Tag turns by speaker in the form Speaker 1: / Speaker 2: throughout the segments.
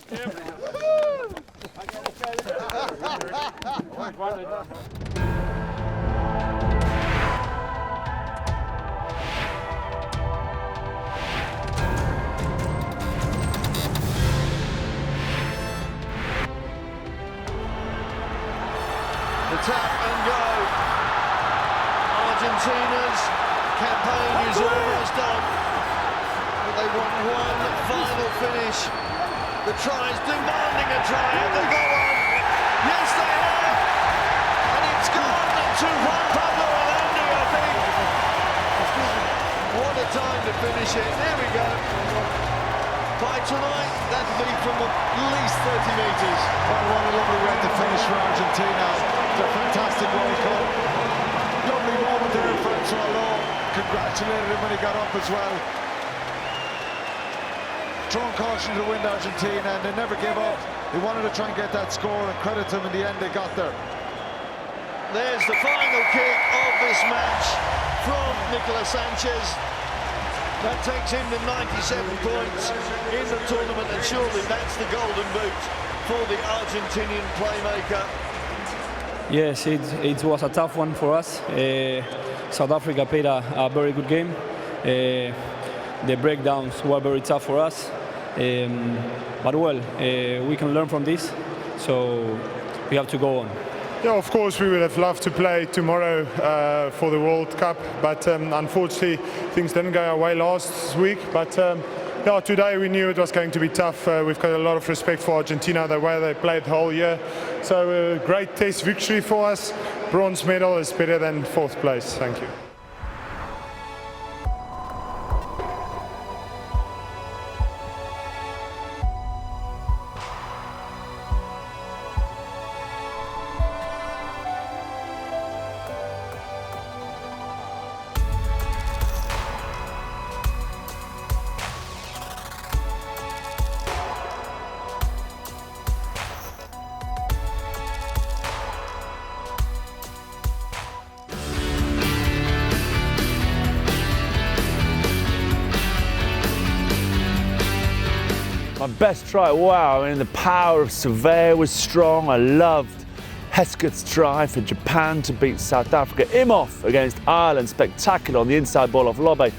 Speaker 1: The tap and go. Argentina's campaign is almost done, but they want one final finish. The try is demanding a try. Have they got one? Yes, they have. And it's gone to Juan Pablo Alandi, I think. What a time to finish it. There we go. By tonight, that'll be from at least 30 metres.
Speaker 2: Well, what a lovely way to finish for Argentina. It's a fantastic World Cup. Lovely moment there in Francois. Congratulated him when he got up as well. Throwing caution to the wind, Argentina, and they never gave up. They wanted to try and get that score, and credit to them, in the end they got there.
Speaker 1: There's the final kick of this match from Nicolas Sanchez. That takes him to 97 points in the tournament, and surely that's the golden boot for the Argentinian playmaker.
Speaker 3: Yes, it was a tough one for us. South Africa played a very good game. The breakdowns were very tough for us. But well, we can learn from this, so we have to go on.
Speaker 4: Yeah, of course we would have loved to play tomorrow for the World Cup, but unfortunately things didn't go our way last week. But yeah, today we knew it was going to be tough. We've got a lot of respect for Argentina, the way they played the whole year. So a great test victory for us. Bronze medal is better than fourth place. Thank you.
Speaker 5: My best try, wow, I mean the power of Surveyor was strong. I loved Heskett's try for Japan to beat South Africa. Imhoff against Ireland, spectacular on the inside ball off Lobbe.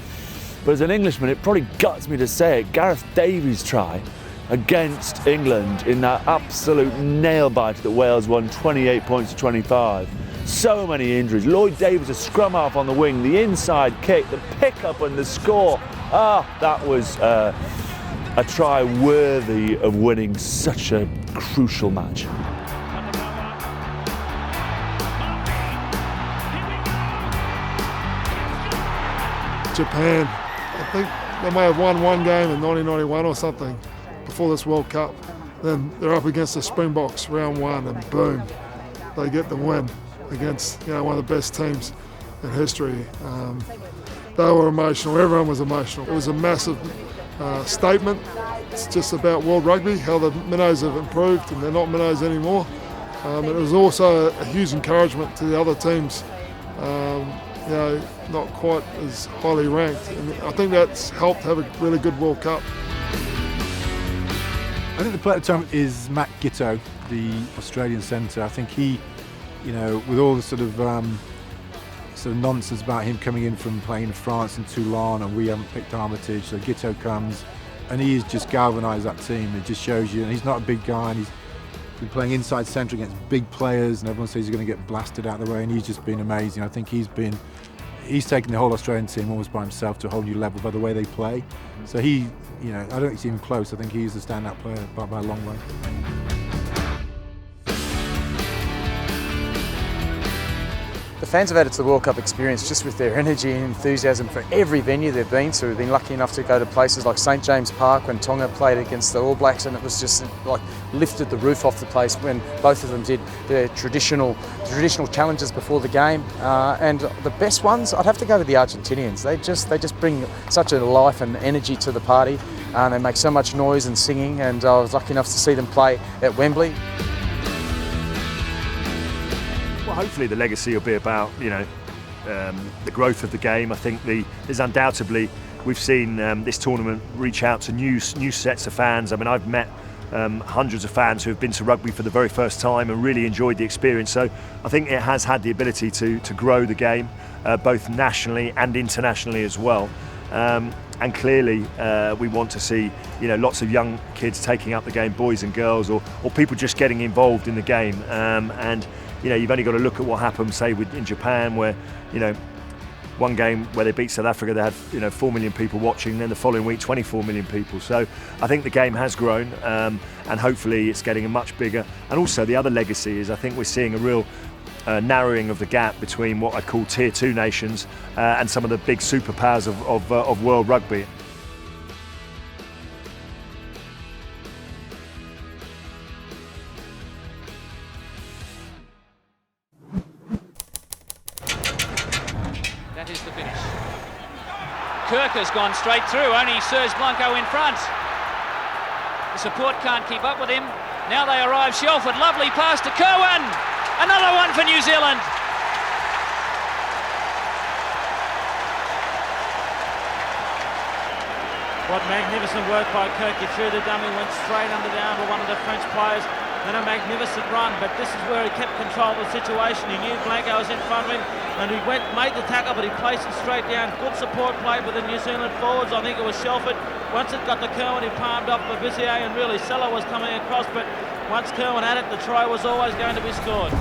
Speaker 5: But as an Englishman, it probably guts me to say it, Gareth Davies' try against England in that absolute nail biter that Wales won 28 points to 25. So many injuries. Lloyd Davies, a scrum half on the wing, the inside kick, the pick-up and the score. That was a try worthy of winning such a crucial match.
Speaker 6: Japan, I think they may have won one game in 1991 or something before this World Cup. Then they're up against the Springboks round one, and boom, they get the win against one of the best teams in history. They were emotional, everyone was emotional. It was a massive statement. It's just about world rugby, how the minnows have improved and they're not minnows anymore. It was also a huge encouragement to the other teams, not quite as highly ranked. And I think that's helped have a really good World Cup.
Speaker 7: I think the player at the tournament is Matt Giteau, the Australian centre. I think he, with all the sort of nonsense about him coming in from playing in France and Toulon, and we haven't picked Armitage, so Giteau comes and he's just galvanised that team. It just shows you, and he's not a big guy, and he's been playing inside centre against big players, and everyone says he's going to get blasted out of the way, and he's just been amazing. I think he's taken the whole Australian team almost by himself to a whole new level by the way they play. So I don't think it's even close. I think he's the standout player by a long way.
Speaker 8: The fans have added to the World Cup experience just with their energy and enthusiasm for every venue they've been to. We've been lucky enough to go to places like St James Park when Tonga played against the All Blacks, and it was just like lifted the roof off the place when both of them did their traditional challenges before the game. And the best ones, I'd have to go with the Argentinians. They just bring such a life and energy to the party. They make so much noise and singing, and I was lucky enough to see them play at Wembley.
Speaker 9: Well, hopefully the legacy will be about the growth of the game. I think there's undoubtedly, we've seen this tournament reach out to new sets of fans. I mean, I've met hundreds of fans who have been to rugby for the very first time and really enjoyed the experience. So I think it has had the ability to grow the game, both nationally and internationally as well. And clearly we want to see, lots of young kids taking up the game, boys and girls, or people just getting involved in the game. And you've only got to look at what happened, say, in Japan, where one game where they beat South Africa, they had 4 million people watching. Then the following week, 24 million people. So I think the game has grown, and hopefully it's getting much bigger. And also the other legacy is I think we're seeing a real narrowing of the gap between what I call tier 2 nations and some of the big superpowers of world rugby.
Speaker 10: That is the finish. Kirk has gone straight through, only Serge Blanco in front. The support can't keep up with him. Now they arrive, Shelford, lovely pass to Kerwin. Another one for New Zealand.
Speaker 11: What magnificent work by Kirk. He threw the dummy, went straight under the arm of one of the French players. Then a magnificent run, but this is where he kept control of the situation. He knew Blanco was in front of him, and he made the tackle, but he placed it straight down. Good support play with the New Zealand forwards. I think it was Shelford. Once it got to Kerwin, he palmed off Bavizier, and really Sella was coming across, but once Kerwin had it, the try was always going to be scored.